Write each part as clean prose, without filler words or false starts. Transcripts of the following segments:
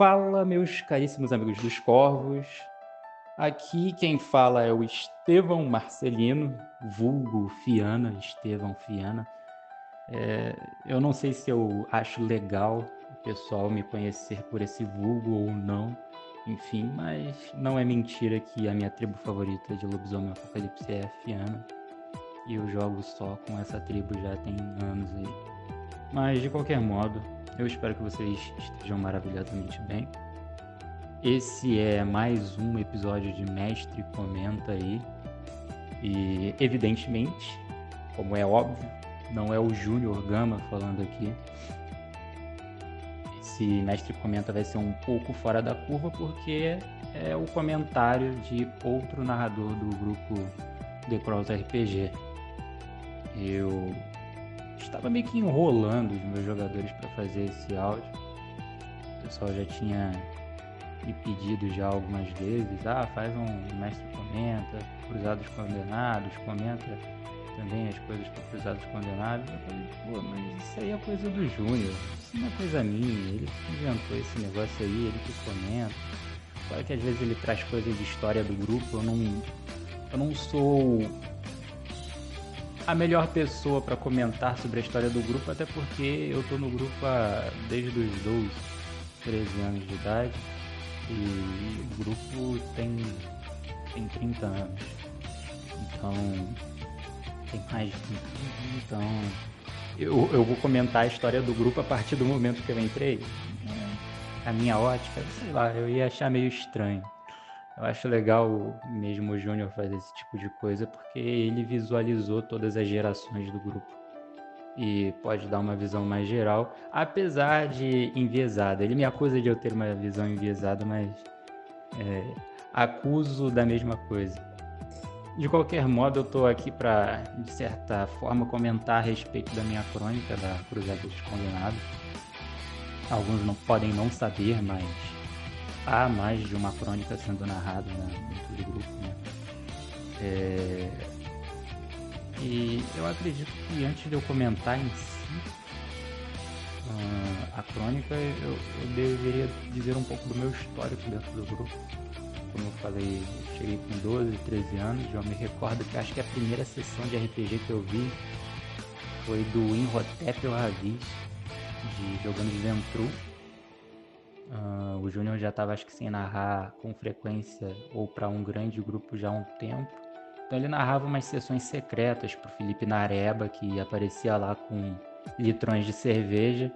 Fala, meus caríssimos amigos dos Corvos. Aqui quem fala é o Estevão Marcelino, vulgo Fiana, Estevão Fiana. Eu não sei se eu acho legal o pessoal me conhecer por esse vulgo ou não, enfim, mas não é mentira que a minha tribo favorita de lobisomem apocalipse é a Fiana, e eu jogo só com essa tribo já tem anos aí. Mas de qualquer modo, eu espero que vocês estejam maravilhosamente bem. Esse é mais um episódio de Mestre Comenta aí. E, evidentemente, como é óbvio, não é o Júnior Gama falando aqui. Esse Mestre Comenta vai ser um pouco fora da curva porque é o comentário de outro narrador do grupo The Cross RPG. Eu estava meio que enrolando os meus jogadores para fazer esse áudio. O pessoal já tinha me pedido já algumas vezes, faz um Mestre Comenta, Cruzados Condenados, comenta também as coisas para Cruzados Condenados. Eu falei, mas isso aí é coisa do Júnior, isso não é coisa minha, ele que inventou esse negócio aí, ele que comenta. Claro que às vezes ele traz coisas de história do grupo, eu não sou a melhor pessoa para comentar sobre a história do grupo, até porque eu tô no grupo desde os 12, 13 anos de idade. E o grupo tem 30 anos, então tem mais de 30 anos, então eu vou comentar a história do grupo a partir do momento que eu entrei. A minha ótica, sei lá, eu ia achar meio estranho. Eu acho legal mesmo o Júnior fazer esse tipo de coisa, porque ele visualizou todas as gerações do grupo e pode dar uma visão mais geral, apesar de enviesada. Ele me acusa de eu ter uma visão enviesada, mas acuso da mesma coisa. De qualquer modo, eu estou aqui para, de certa forma, comentar a respeito da minha crônica da Cruzada dos Condenados. Alguns não podem não saber, mas há mais de uma crônica sendo narrada dentro do grupo, né? E eu acredito que antes de eu comentar em si a crônica, eu deveria dizer um pouco do meu histórico dentro do grupo. Como eu falei, eu cheguei com 12, 13 anos, eu me recordo que acho que a primeira sessão de RPG que eu vi foi do Imhotep El Raviz, jogando de Ventru. O Júnior já estava, acho que, sem narrar com frequência ou para um grande grupo já há um tempo. Então ele narrava umas sessões secretas pro Felipe Nareba, que aparecia lá com litrões de cerveja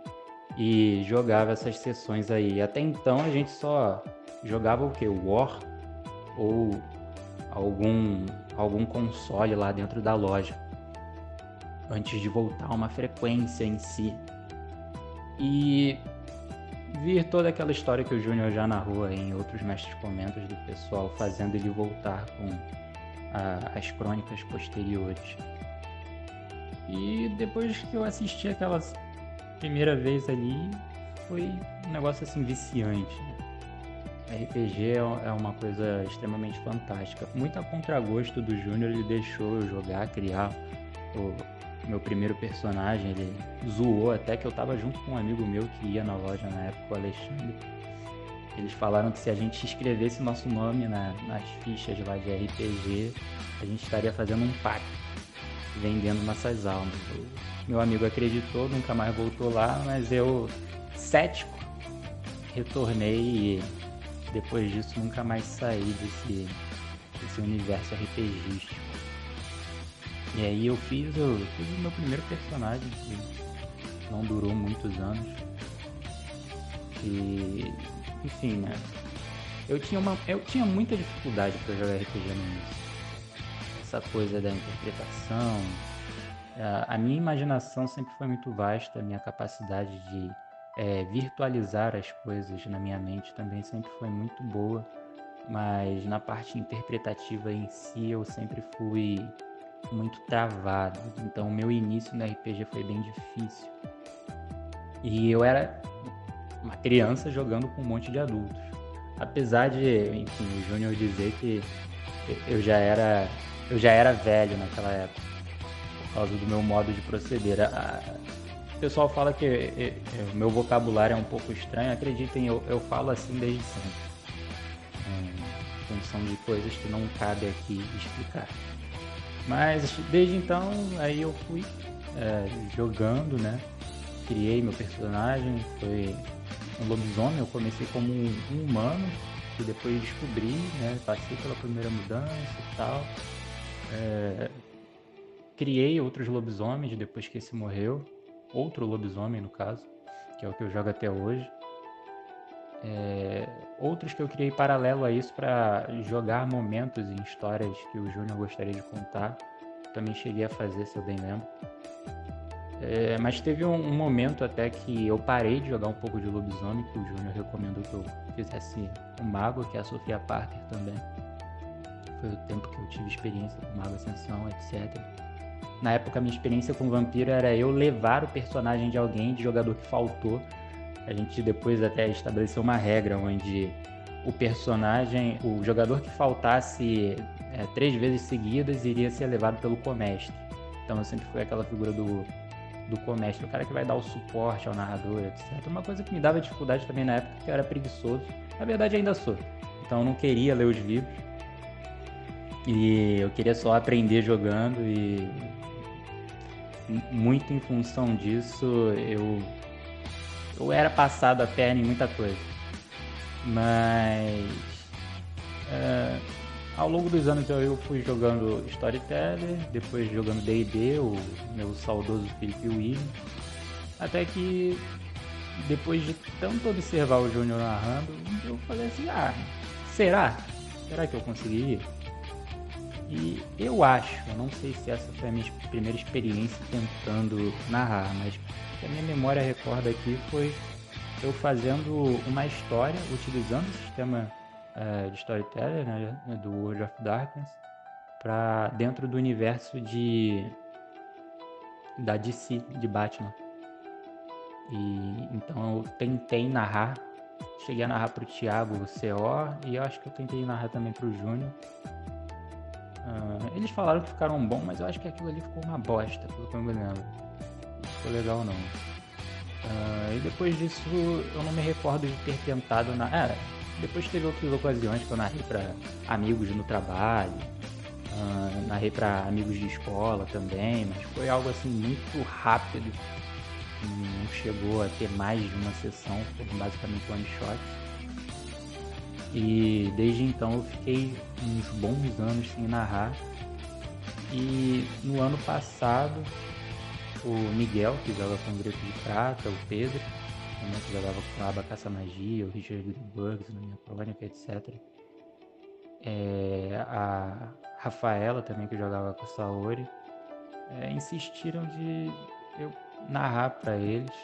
e jogava essas sessões aí. Até então a gente só jogava o quê? War ou algum console lá dentro da loja, antes de voltar a uma frequência em si. E vir toda aquela história que o Júnior já narrou em outros mestres comentos do pessoal, fazendo ele voltar com as crônicas posteriores. E depois que eu assisti aquela primeira vez ali, foi um negócio assim viciante. RPG é uma coisa extremamente fantástica. Muito a contragosto do Júnior, ele deixou eu jogar, criar o meu primeiro personagem. Ele zoou até que eu tava junto com um amigo meu que ia na loja na época, o Alexandre. Eles falaram que se a gente escrevesse nosso nome nas fichas lá de RPG, a gente estaria fazendo um pacto, vendendo nossas almas. Meu amigo acreditou, nunca mais voltou lá, mas eu, cético, retornei e depois disso nunca mais saí desse universo RPGístico. E aí eu fiz o meu primeiro personagem, que não durou muitos anos. E enfim, né? Eu tinha muita dificuldade para jogar RPG no início. Essa coisa da interpretação. A minha imaginação sempre foi muito vasta, a minha capacidade de virtualizar as coisas na minha mente também sempre foi muito boa, mas na parte interpretativa em si eu sempre fui muito travado. Então o meu início no RPG foi bem difícil. E eu era uma criança jogando com um monte de adultos. Apesar de, enfim, o Júnior dizer que eu já era velho naquela época, por causa do meu modo de proceder. O pessoal fala que o meu vocabulário é um pouco estranho. Acreditem, eu falo assim desde sempre. Em função de coisas que não cabe aqui explicar. Mas desde então, aí eu fui jogando, né? Criei meu personagem, foi um lobisomem. Eu comecei como um humano, que depois descobri, né? Passei pela primeira mudança e tal. Criei outros lobisomens depois que esse morreu. Outro lobisomem, no caso, que é o que eu jogo até hoje. Outros que eu criei paralelo a isso para jogar momentos em histórias que o Júnior gostaria de contar. Também cheguei a fazer, se eu bem lembro. Mas teve um momento até que eu parei de jogar um pouco de lobisomem, que o Júnior recomendou que eu fizesse um mago, que é a Sofia Parker também. Foi o tempo que eu tive experiência com Mago Ascensão, etc. Na época, a minha experiência com vampiro era eu levar o personagem de alguém, de jogador que faltou. A gente depois até estabeleceu uma regra onde o jogador que faltasse 3 vezes seguidas iria ser levado pelo comestre. Então eu sempre fui aquela figura do comestre, o cara que vai dar o suporte ao narrador, etc. Uma coisa que me dava dificuldade também na época, porque eu era preguiçoso. Na verdade ainda sou. Então eu não queria ler os livros. E eu queria só aprender jogando e muito em função disso eu era passado a perna em muita coisa. Mas ao longo dos anos eu fui jogando Storyteller, depois jogando D&D, o meu saudoso Felipe William, até que depois de tanto observar o Júnior narrando, eu falei assim, será? Será que eu conseguiria? E eu não sei se essa foi a minha primeira experiência tentando narrar, mas a minha memória recorda aqui foi eu fazendo uma história, utilizando o sistema de Storyteller, né, do World of Darkness, para dentro do universo da DC, de Batman. E então eu tentei narrar, cheguei a narrar para o Thiago o CO, e eu acho que eu tentei narrar também para o Júnior. Eles falaram que ficaram bons, mas eu acho que aquilo ali ficou uma bosta, pelo que eu me lembro. Não ficou legal não. E depois disso eu não me recordo de ter tentado depois teve outras ocasiões que eu narrei para amigos no trabalho, narrei para amigos de escola também, mas foi algo assim muito rápido, não chegou a ter mais de uma sessão, foi basicamente one shot. E desde então eu fiquei uns bons anos sem narrar. E no ano passado, o Miguel, que joga com o Grito de Prata, o Pedro, que jogava com a Aba Caça Magia, o Richard Greenbugs na minha crônica, etc. A Rafaela também, que jogava com a Saori, insistiram de eu narrar para eles,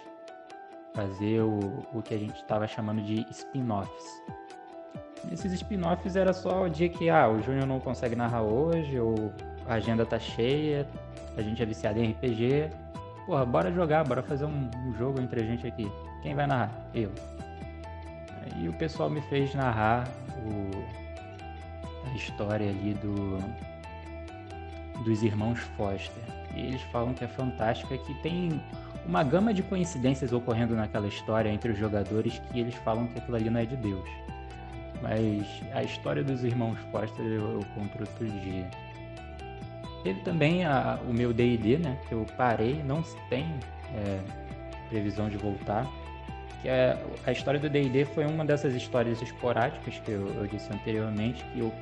fazer o que a gente estava chamando de spin-offs. Esses spin-offs era só o dia que o Júnior não consegue narrar hoje, ou a agenda tá cheia, a gente é viciado em RPG. Porra, bora jogar, bora fazer um jogo entre a gente aqui. Quem vai narrar? Eu. Aí o pessoal me fez narrar a história ali dos irmãos Foster. E eles falam que é fantástica, que tem uma gama de coincidências ocorrendo naquela história entre os jogadores que eles falam que aquilo ali não é de Deus. Mas a história dos irmãos Foster eu conto outro dia. Teve também o meu D&D, né, que eu parei, não tem previsão de voltar. Que a história do D&D foi uma dessas histórias esporádicas que eu disse anteriormente, que eu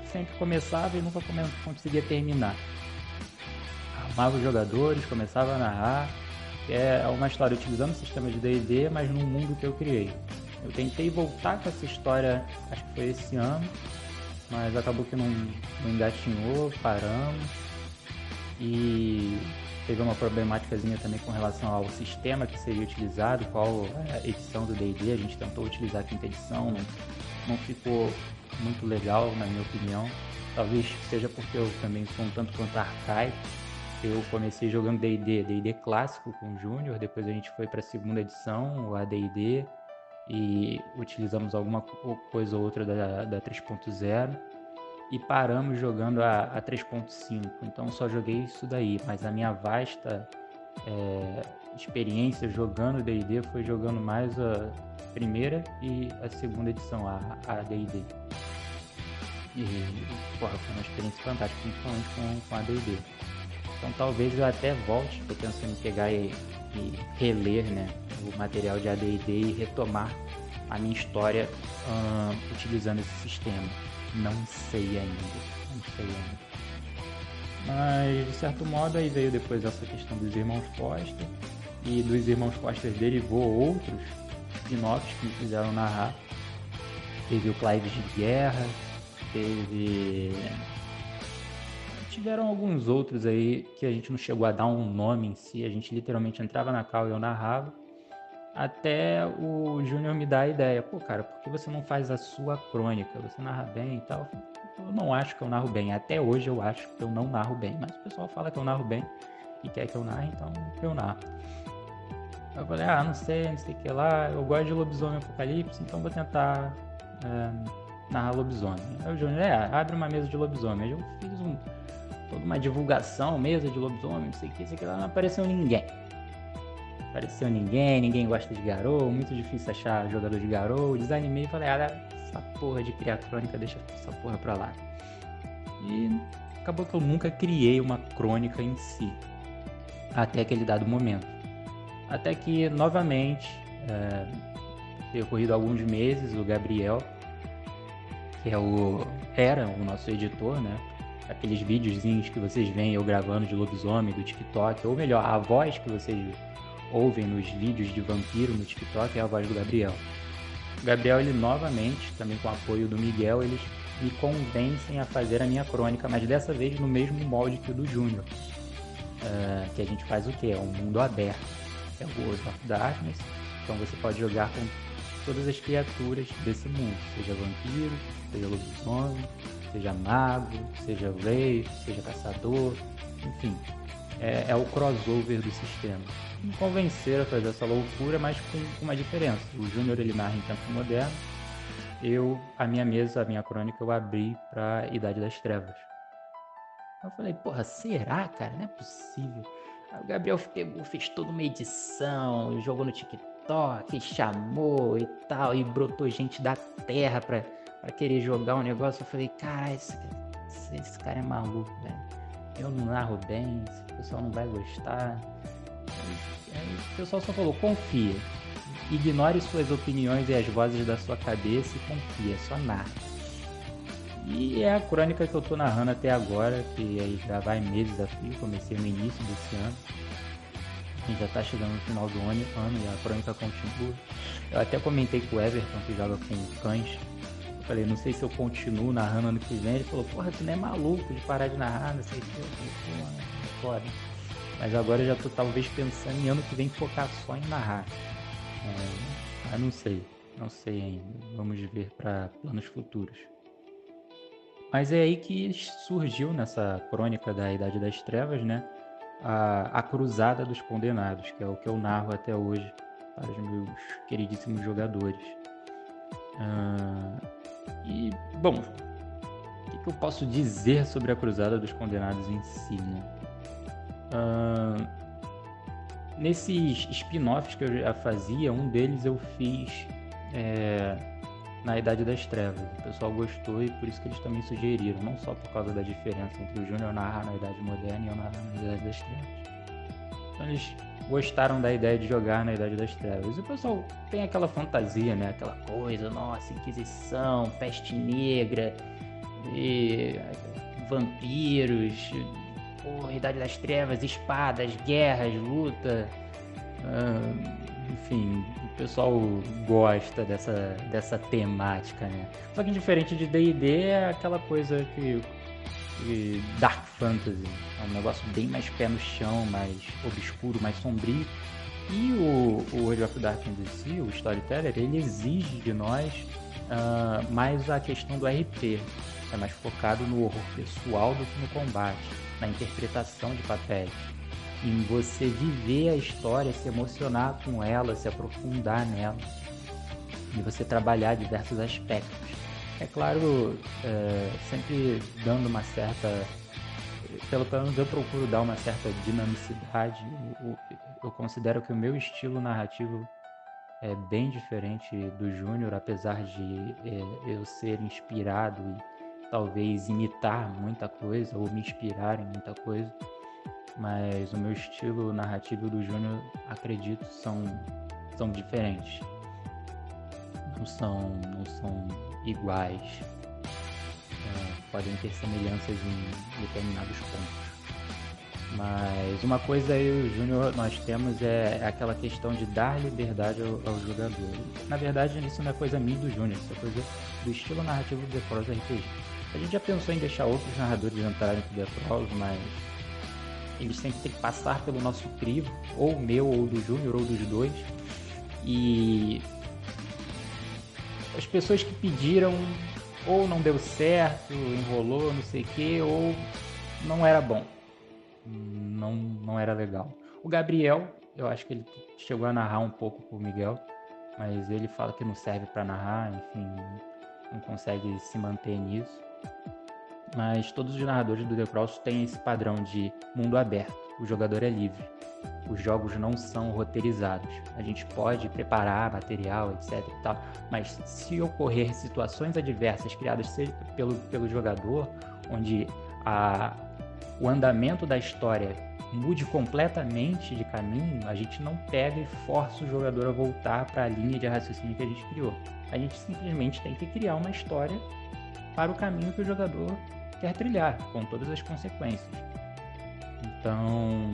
sempre começava e nunca conseguia terminar. Arrumava os jogadores, começava a narrar. É uma história utilizando o sistema de D&D, mas num mundo que eu criei. Eu tentei voltar com essa história, acho que foi esse ano, mas acabou que não engatinhou, paramos. E teve uma problemáticazinha também com relação ao sistema que seria utilizado, qual a edição do D&D. A gente tentou utilizar a quinta edição, não ficou muito legal, na minha opinião. Talvez seja porque eu também sou um tanto quanto arcaico. Eu comecei jogando D&D clássico com o Júnior, depois a gente foi para a segunda edição, o AD&D, e utilizamos alguma coisa ou outra da 3.0 e paramos jogando a 3.5. Então só joguei isso daí, mas a minha vasta experiência jogando D&D foi jogando mais a primeira e a segunda edição, a D&D. E, porra, foi uma experiência fantástica, principalmente com a D&D. Então talvez eu até volte, estou pensando em pegar e reler, né, o material de AD&D e retomar a minha história utilizando esse sistema. Não sei ainda. Mas, de certo modo, aí veio depois essa questão dos irmãos Foster, e dos irmãos Foster derivou outros spin-offs que me fizeram narrar. Teve o Clive de Guerra, tiveram alguns outros aí que a gente não chegou a dar um nome em si, a gente literalmente entrava na call e eu narrava, até o Júnior me dá a ideia, pô cara, por que você não faz a sua crônica? Você narra bem e tal. Eu não acho que eu narro bem, até hoje eu acho que eu não narro bem, mas o pessoal fala que eu narro bem e quer que eu narre, então eu narro. Eu falei, não sei o que lá, eu gosto de lobisomem apocalipse, então vou tentar narrar lobisomem. Aí o Júnior, abre uma mesa de lobisomem. Aí eu fiz toda uma divulgação, mesa de lobisomem, não sei o que lá, não apareceu ninguém. Ninguém gosta de Garou, muito difícil achar jogador de Garou. Desanimei e falei, essa porra de criar crônica, deixa essa porra pra lá. E acabou que eu nunca criei uma crônica em si, até aquele dado momento. Até que, novamente, decorrido alguns meses, o Gabriel, que era o nosso editor, né? Aqueles videozinhos que vocês veem eu gravando de lobisomem do TikTok, ou melhor, a voz que vocês ouvem nos vídeos de vampiro no TikTok é a voz do Gabriel. O Gabriel, ele novamente, também com o apoio do Miguel, eles me convencem a fazer a minha crônica, mas dessa vez no mesmo molde que o do Júnior. Que a gente faz o quê? É um mundo aberto. É o World of Darkness, então você pode jogar com todas as criaturas desse mundo, seja vampiro, seja lobisomem, seja mago, seja rei, seja caçador, enfim, é o crossover do sistema. Me convenceram a fazer essa loucura, mas com uma diferença. O Júnior ele narra em tempo moderno, a minha crônica, eu abri para Idade das Trevas. Eu falei, porra, será, cara? Não é possível. Aí o Gabriel fez toda uma edição, jogou no TikTok, chamou e tal, e brotou gente da terra pra querer jogar um negócio. Eu falei, cara, esse cara é maluco, velho. Eu não narro bem, o pessoal não vai gostar. Aí o pessoal só falou, confia. Ignore suas opiniões e as vozes da sua cabeça e confia, só narra. E é a crônica que eu tô narrando até agora, que aí já vai meses a fio, comecei no início desse ano. A gente já tá chegando no final do ano e a crônica continua. Eu até comentei com o Everton, que joga com cães. Eu falei, não sei se eu continuo narrando ano que vem. Ele falou, porra, tu não é maluco de parar de narrar, não sei o que. Eu falei, porra, é foda. Mas agora eu já tô talvez pensando em ano que vem focar só em narrar. Mas não sei ainda. Vamos ver para planos futuros. Mas é aí que surgiu nessa crônica da Idade das Trevas, né? A Cruzada dos Condenados, que é o que eu narro até hoje para os meus queridíssimos jogadores. E, bom, o que eu posso dizer sobre a Cruzada dos Condenados em si, né? Nesses spin-offs que eu já fazia, um deles eu fiz na Idade das Trevas. O pessoal gostou e por isso que eles também sugeriram, não só por causa da diferença entre o Júnior narrar na Idade Moderna e eu narrar na Idade das Trevas. Então eles gostaram da ideia de jogar na Idade das Trevas. E o pessoal tem aquela fantasia, né? Aquela coisa, nossa, Inquisição, peste negra, e vampiros, Idade das Trevas, espadas, guerras, luta, enfim, o pessoal gosta dessa temática, né? Só que diferente de D&D é aquela coisa que Dark Fantasy, é um negócio bem mais pé no chão, mais obscuro, mais sombrio. E o World of Darkness em si, o Storyteller, ele exige de nós mais a questão do RP. É mais focado no horror pessoal do que no combate, na interpretação de papéis, em você viver a história, se emocionar com ela, se aprofundar nela, e você trabalhar diversos aspectos. É claro, sempre dando uma certa pelo menos eu procuro dar uma certa dinamicidade. Eu considero que o meu estilo narrativo é bem diferente do Júnior, apesar de eu ser inspirado e talvez imitar muita coisa ou me inspirar em muita coisa, mas o meu estilo narrativo do Júnior, acredito, são diferentes, não são iguais, podem ter semelhanças em determinados pontos. Mas uma coisa eu e o Júnior nós temos é aquela questão de dar liberdade ao jogador. Na verdade, isso não é coisa minha do Júnior, isso é coisa do estilo narrativo do The Cross RPG. A gente já pensou em deixar outros narradores entrarem pro The Cross, mas eles sempre têm que passar pelo nosso crivo, ou o meu, ou do Júnior, ou dos dois. E as pessoas que pediram ou não deu certo, enrolou, não sei o que, ou não era bom. Não era legal. O Gabriel, eu acho que ele chegou a narrar um pouco pro Miguel, mas ele fala que não serve para narrar, enfim, não consegue se manter nisso. Mas todos os narradores do The Cross têm esse padrão de mundo aberto, o jogador é livre. Os jogos não são roteirizados. A gente pode preparar material, etc e tal, mas se ocorrer situações adversas criadas pelo jogador, onde o andamento da história mude completamente de caminho, a gente não pega e força o jogador a voltar para a linha de raciocínio que a gente criou. A gente simplesmente tem que criar uma história para o caminho que o jogador quer trilhar, com todas as consequências. Então,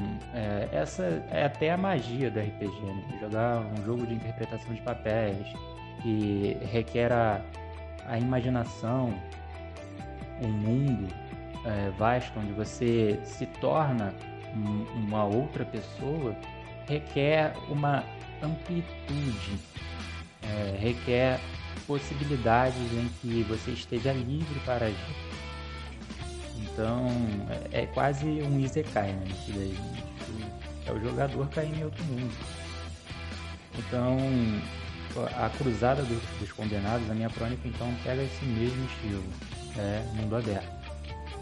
essa é até a magia do RPG, né? Jogar um jogo de interpretação de papéis que requer a imaginação, um mundo vasto, onde você se torna uma outra pessoa, requer uma amplitude, requer possibilidades em que você esteja livre para agir. Então, é quase um isekai, né? Isso daí. É o jogador caindo em outro mundo. Então, a Cruzada dos Condenados, a minha crônica, então, pega esse mesmo estilo. Mundo aberto.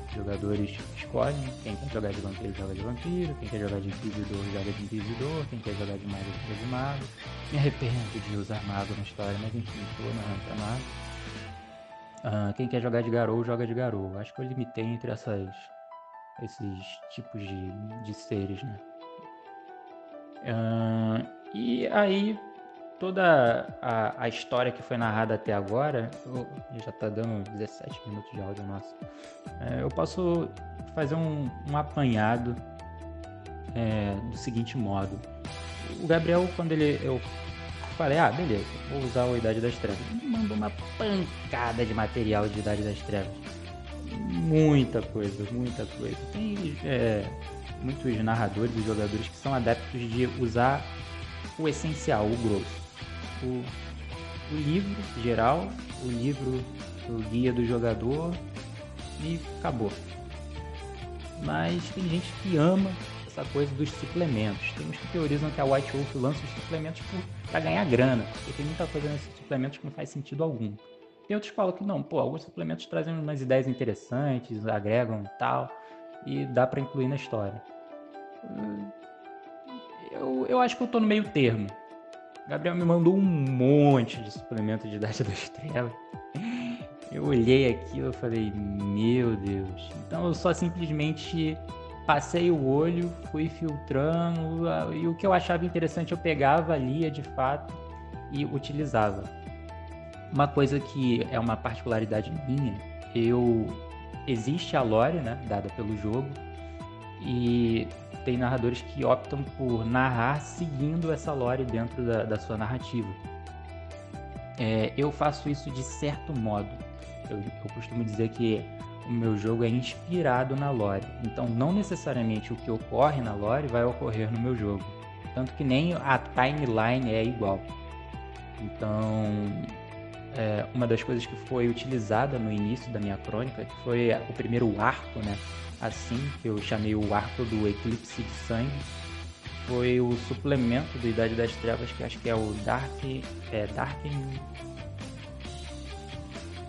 Os jogadores escolhem, quem quer jogar de vampiro joga de vampiro, quem quer jogar de inquisidor joga de inquisidor, quem quer jogar de mago joga de mago. Me arrependo de usar mago na história, mas enfim, estou narrando pra mago. Quem quer jogar de Garou, joga de Garou. Acho que eu limitei entre esses tipos de seres, né? E aí, toda a história que foi narrada até agora, já tá dando 17 minutos de áudio, nossa. Eu posso fazer um apanhado do seguinte modo. O Gabriel, quando eu falei, beleza, vou usar o Idade das Trevas, ele mandou uma pancada de material de Idade das Trevas. Muita coisa. Tem muitos narradores e jogadores que são adeptos de usar o essencial, o grosso. O livro geral, o guia do jogador e acabou. Mas tem gente que ama essa coisa dos suplementos. Tem uns que teorizam que a White Wolf lança os suplementos para ganhar grana, porque tem muita coisa nesses suplementos que não faz sentido algum. Tem outros que falam que não, alguns suplementos trazem umas ideias interessantes, agregam e tal, e dá para incluir na história. Eu acho que eu tô no meio termo. Gabriel me mandou um monte de suplemento de Idade das Trevas. Eu olhei aquilo e falei, meu Deus. Então eu só simplesmente passei o olho, fui filtrando, e o que eu achava interessante eu pegava, lia de fato e utilizava. Uma coisa que é uma particularidade minha, existe a lore, né, dada pelo jogo, e tem narradores que optam por narrar seguindo essa lore dentro da sua narrativa. Eu faço isso de certo modo. Eu costumo dizer que o meu jogo é inspirado na lore. Então, não necessariamente o que ocorre na lore vai ocorrer no meu jogo. Tanto que nem a timeline é igual. Então, uma das coisas que foi utilizada no início da minha crônica, que foi o primeiro arco, né? Assim, que eu chamei o arco do Eclipse de Sangue, foi o suplemento do Idade das Trevas, que acho que é o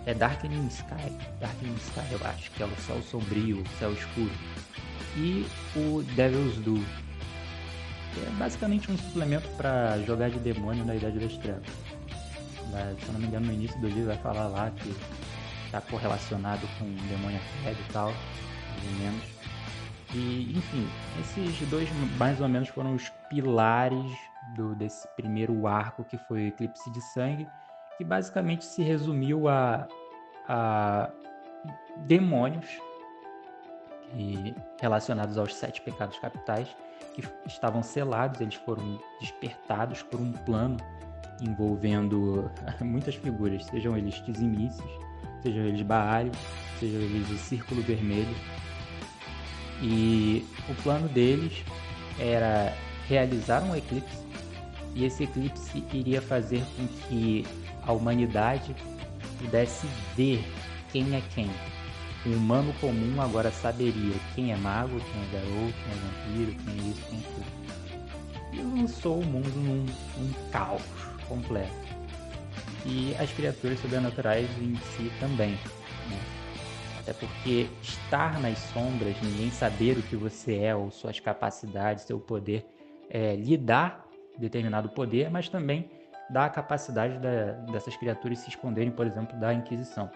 É Darkening Sky, eu acho, que é o céu sombrio, o céu escuro. E o Devil's Due, que é basicamente um suplemento para jogar de demônio na Idade das Trevas. Mas, se eu não me engano, no início do livro vai falar lá que está correlacionado com o demônio Arqued e tal, mais ou menos. E, enfim, esses dois mais ou menos foram os pilares desse primeiro arco, que foi o Eclipse de Sangue, que basicamente se resumiu a demônios relacionados aos 7 pecados capitais, que estavam selados. Eles foram despertados por um plano envolvendo muitas figuras, sejam eles Tzimices, sejam eles Baal, sejam eles o Círculo Vermelho. E o plano deles era realizar um eclipse, e esse eclipse iria fazer com que a humanidade pudesse ver quem é quem. O humano comum agora saberia quem é mago, quem é garoto, quem é vampiro, quem é isso, quem é aquilo. E lançou o mundo num caos completo. E as criaturas sobrenaturais em si também, né? Até porque estar nas sombras, ninguém saber o que você é, ou suas capacidades, seu poder, lhe dá determinado poder, mas também dá a capacidade dessas criaturas se esconderem, por exemplo, da Inquisição.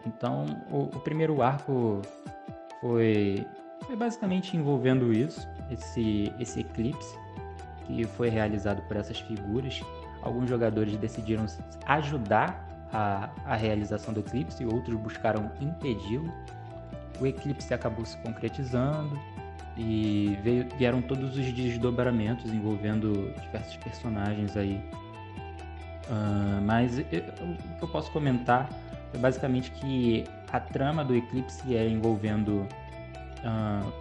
Então, o primeiro arco foi basicamente envolvendo isso, esse eclipse, que foi realizado por essas figuras. Alguns jogadores decidiram ajudar a realização do eclipse, e outros buscaram impedi-lo. O eclipse acabou se concretizando e vieram todos os desdobramentos envolvendo diversos personagens aí. Mas o que eu posso comentar é basicamente que a trama do eclipse era envolvendo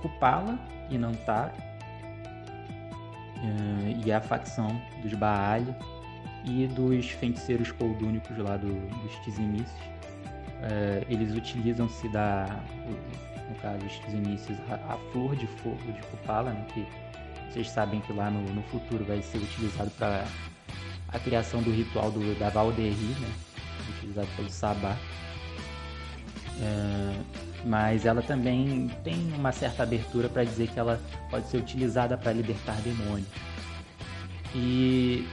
Kupala e Nantaro, e a facção dos Baal e dos feiticeiros coldúnicos lá dos Tzimices. Eles utilizam-se no caso dos Tzimices, a flor de fogo de Kupala, né, que vocês sabem que lá no futuro vai ser utilizado para a criação do ritual da Valdehi, né, utilizado pelo Sabá. Mas ela também tem uma certa abertura para dizer que ela pode ser utilizada para libertar demônios. E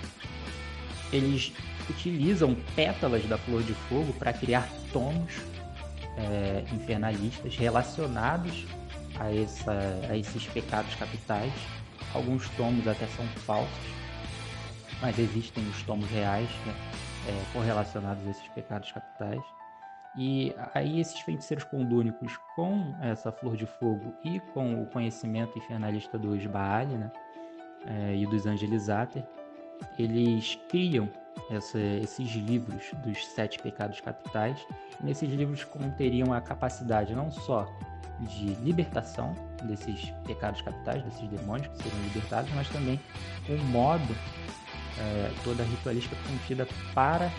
eles utilizam pétalas da flor de fogo para criar tomos infernalistas relacionados a esses pecados capitais. Alguns tomos até são falsos, mas existem os tomos reais, né, correlacionados a esses pecados capitais. E aí esses feiticeiros condúnicos, com essa flor de fogo e com o conhecimento infernalista dos Baal, né, e dos Angelizater, eles criam esses livros dos 7 pecados capitais. E nesses livros conteriam a capacidade não só de libertação desses pecados capitais, desses demônios que seriam libertados, mas também um modo, toda a ritualística contida para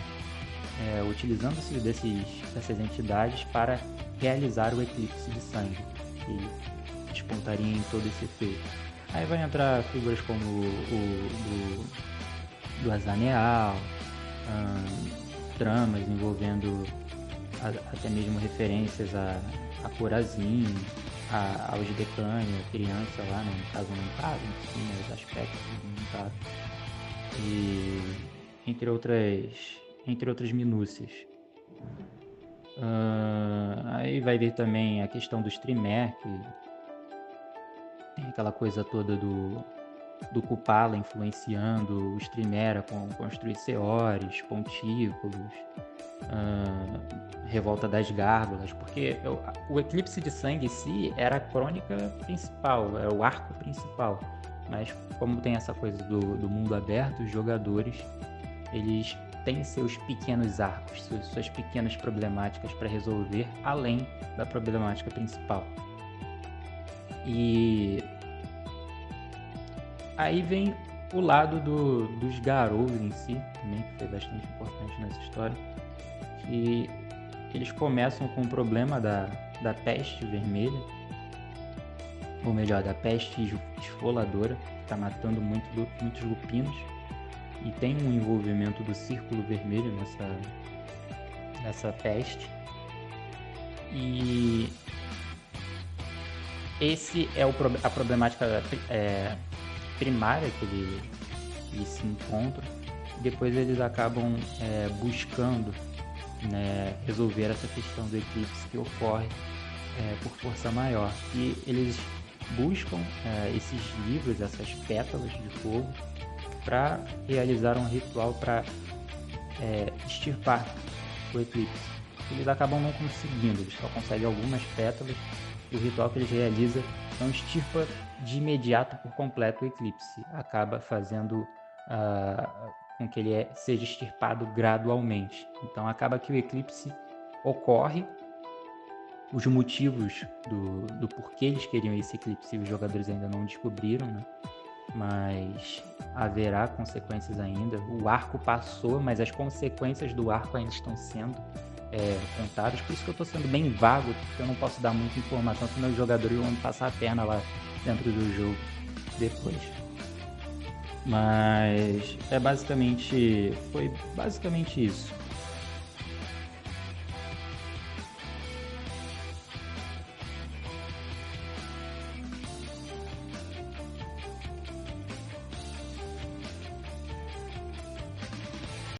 utilizando-se dessas entidades para realizar o eclipse de sangue, que despontaria em todo esse efeito. Aí vai entrar figuras como do Azaneal, tramas envolvendo até mesmo referências a Corazim, aos Decânia, criança lá, né, no caso Nantaro, sim, os aspectos do Nantaro, e entre outras minúcias. Aí vai ver também a questão dos Tremere, que tem aquela coisa toda do Kupala influenciando os Tremere a construir Seores, pontículos, revolta das gárgulas, porque o Eclipse de Sangue em si era a crônica principal, era o arco principal, mas como tem essa coisa do mundo aberto, os jogadores eles têm seus pequenos arcos, suas pequenas problemáticas para resolver, além da problemática principal. E aí vem o lado dos Garous em si, também, que foi bastante importante nessa história, que eles começam com o problema da peste vermelha, ou melhor, da peste esfoladora, que está matando muitos lupinos. e tem um envolvimento do Círculo Vermelho nessa peste. E esse é a problemática primária que eles se encontram. Depois eles acabam buscando, né, resolver essa questão do eclipse que ocorre por força maior. E eles buscam esses livros, essas pétalas de fogo, para realizar um ritual para extirpar o eclipse. Eles acabam não conseguindo, eles só conseguem algumas pétalas. E o ritual que eles realizam não extirpa de imediato por completo o eclipse, acaba fazendo com que ele seja extirpado gradualmente. Então acaba que o eclipse ocorre. Os motivos do porquê eles queriam esse eclipse os jogadores ainda não descobriram, né? Mas haverá consequências ainda. O arco passou, mas as consequências do arco ainda estão sendo contadas. Por isso que eu estou sendo bem vago, porque eu não posso dar muita informação, senão os jogadores vão passar a perna lá dentro do jogo depois. Mas foi basicamente isso.